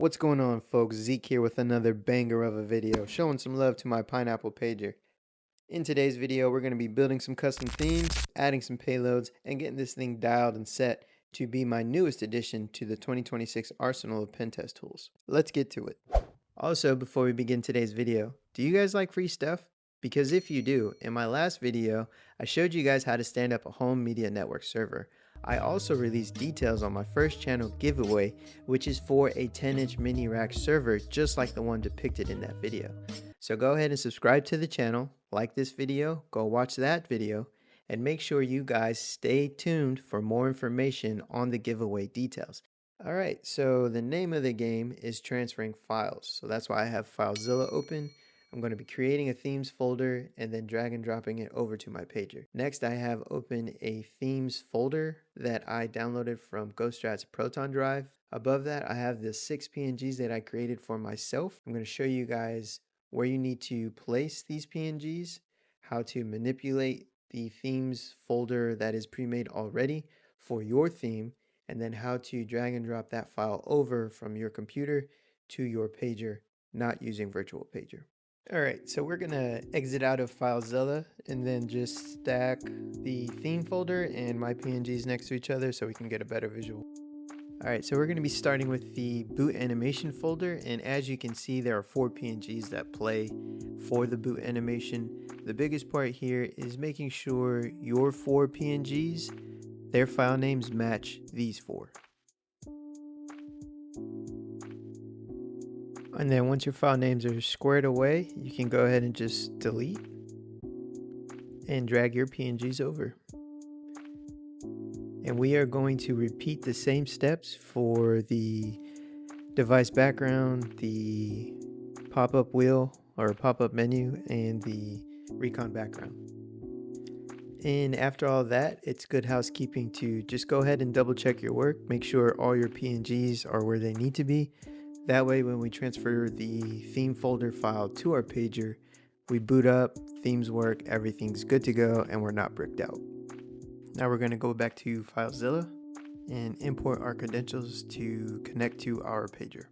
What's going on, folks? Zeke here with another banger of a video, showing some love to my Pineapple Pager. In today's video, we're going to be building some custom themes, adding some payloads, and getting this thing dialed and set to be my newest addition to the 2026 arsenal of pen test tools. Let's get to it. Also, before we begin today's video, do you guys like free stuff? Because if you do, in my last video, I showed you guys how to stand up a home media network server. I also released details on my first channel giveaway, which is for a 10-inch mini rack server just like the one depicted in that video. So go ahead and subscribe to the channel, like this video, go watch that video, and make sure you guys stay tuned for more information on the giveaway details. Alright, so the name of the game is transferring files, so that's why I have FileZilla open. I'm going to be creating a themes folder and then drag and dropping it over to my pager. Next, I have open a themes folder that I downloaded from GhostStrat's Proton drive. Above that, I have the 6 PNGs that I created for myself. I'm going to show you guys where you need to place these PNGs, how to manipulate the themes folder that is pre-made already for your theme, and then how to drag and drop that file over from your computer to your pager, not using virtual pager. Alright, so we're gonna exit out of FileZilla and then just stack the theme folder and my PNGs next to each other so we can get a better visual. Alright, so we're gonna be starting with the boot animation folder, and as you can see, there are 4 PNGs that play for the boot animation. The biggest part here is making sure your 4 PNGs, their file names match these 4. And then once your file names are squared away, you can go ahead and just delete and drag your PNGs over. And we are going to repeat the same steps for the device background, the pop-up wheel or pop-up menu, and the recon background. And after all that, it's good housekeeping to just go ahead and double check your work, make sure all your PNGs are where they need to be. That way, when we transfer the theme folder file to our pager, we boot up, themes work, everything's good to go, and we're not bricked out. Now we're going to go back to FileZilla and import our credentials to connect to our pager.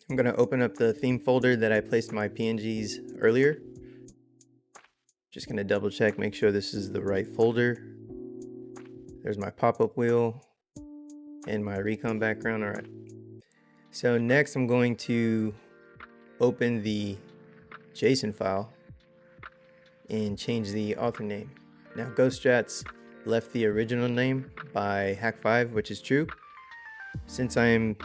I'm going to open up the theme folder that I placed my PNGs earlier. Just going to double check, make sure this is the right folder. There's my pop-up wheel and my recon background. All right. So next I'm going to open the JSON file and change the author name. Now GhostStrat's left the original name by Hack5, which is true. Since I'm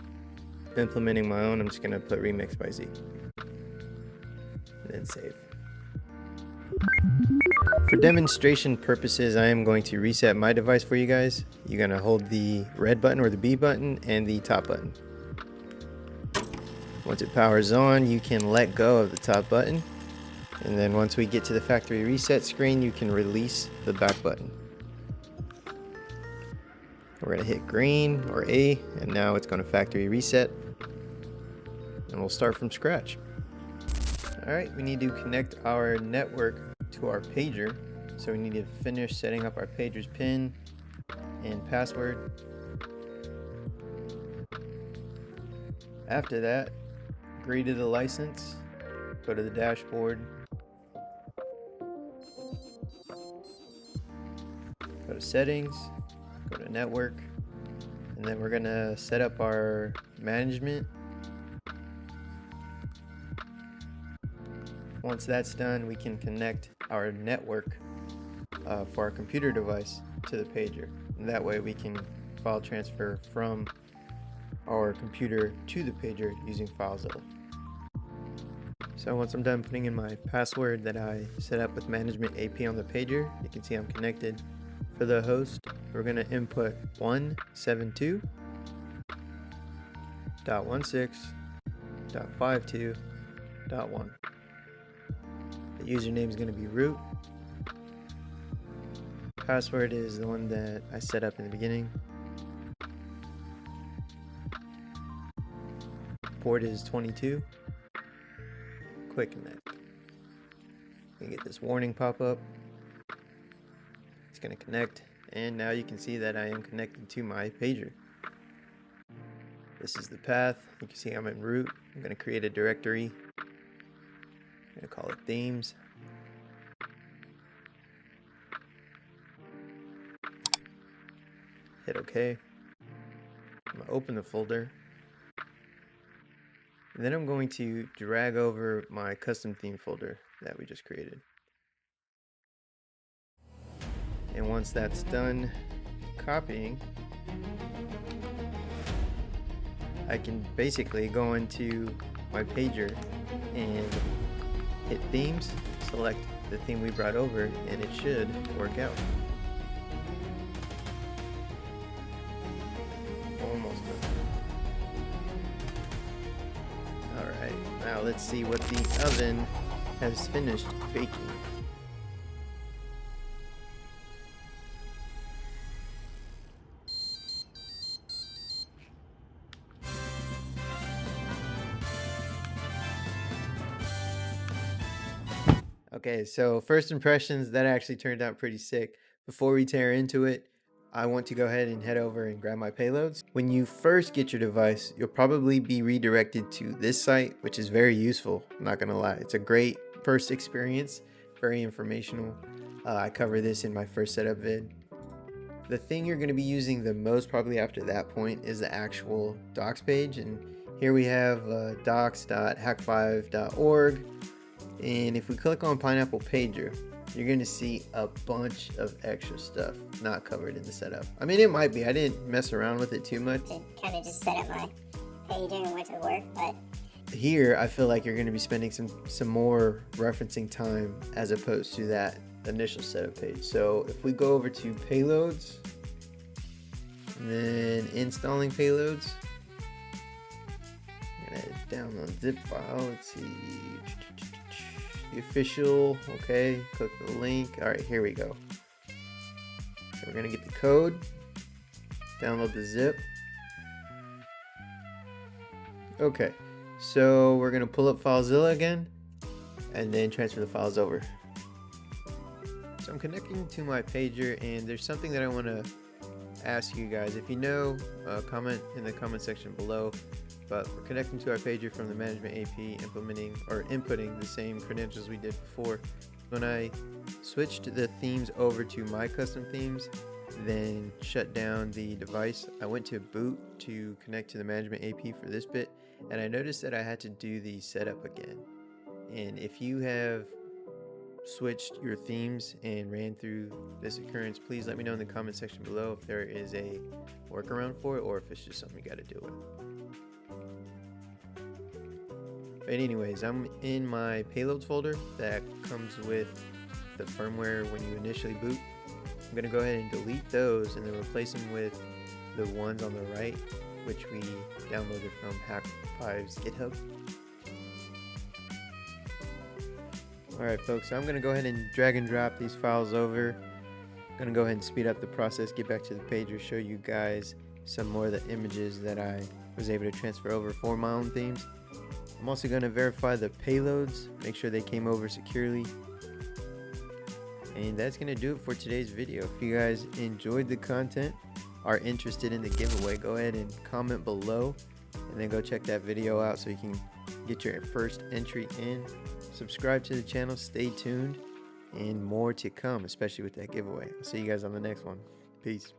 implementing my own, I'm just going to put remixed by Z. And then save. For demonstration purposes, I am going to reset my device for you guys. You're going to hold the red button or the B button and the top button. Once it powers on, you can let go of the top button, and then once we get to the factory reset screen, you can release the back button. We're going to hit green or A, and now it's going to factory reset, and we'll start from scratch. Alright, we need to connect our network to our pager, so we need to finish setting up our pager's PIN and password. After that, agree to the license, go to the dashboard, go to settings, go to network, and then we're going to set up our management. Once that's done, we can connect our network for our computer device to the pager, and that way we can file transfer from our computer to the pager using FileZilla. So once I'm done putting in my password that I set up with management AP on the pager, you can see I'm connected. For the host, we're going to input 172.16.52.1. The username is going to be root. Password is the one that I set up in the beginning. Port is 22. Click connect. You get this warning pop up. It's going to connect, and now you can see that I am connected to my pager. This is the path. You can see I'm in root. I'm going to create a directory. I'm going to call it themes. Hit OK. I'm going to open the folder. And then I'm going to drag over my custom theme folder that we just created. And once that's done copying, I can basically go into my pager and hit themes, select the theme we brought over, and it should work out. Almost done. Alright, now let's see what the oven has finished baking. Okay, so first impressions, that actually turned out pretty sick. Before we tear into it, I want to go ahead and head over and grab my payloads. When you first get your device, you'll probably be redirected to this site, which is very useful, I'm not gonna lie. It's a great first experience, very informational. I cover this in my first setup vid. The thing you're gonna be using the most probably after that point is the actual docs page, and here we have docs.hack5.org. And if we click on Pineapple Pager, you're going to see a bunch of extra stuff not covered in the setup. I mean, it might be. I didn't mess around with it too much. Kind of just set up my pager and went to work, but here I feel like you're going to be spending some more referencing time as opposed to that initial setup page. So if we go over to Payloads, and then installing Payloads, I'm going to download zip file. Let's see. The official, okay, click the link. All right, here we go. So we're gonna get the code, download the zip. Okay, so we're gonna pull up FileZilla again and then transfer the files over. So I'm connecting to my pager, and there's something that I want to ask you guys. If you know, comment in the comment section below. But we're connecting to our pager from the management AP, implementing or inputting the same credentials we did before. When I switched the themes over to my custom themes, then shut down the device, I went to boot to connect to the management AP for this bit, and I noticed that I had to do the setup again. And if you have switched your themes and ran through this occurrence, please let me know in the comment section below if there is a workaround for it or if it's just something you got to deal with. But anyways, I'm in my payloads folder that comes with the firmware when you initially boot. I'm going to go ahead and delete those and then replace them with the ones on the right, which we downloaded from Hack5's GitHub. Alright folks, so I'm going to go ahead and drag and drop these files over. I'm going to go ahead and speed up the process, get back to the pager, show you guys some more of the images that I was able to transfer over for my own themes. I'm also going to verify the payloads, make sure they came over securely. And that's going to do it for today's video. If you guys enjoyed the content, are interested in the giveaway, go ahead and comment below and then go check that video out so you can get your first entry in. Subscribe to the channel, stay tuned, and more to come, especially with that giveaway. I'll see you guys on the next one. Peace.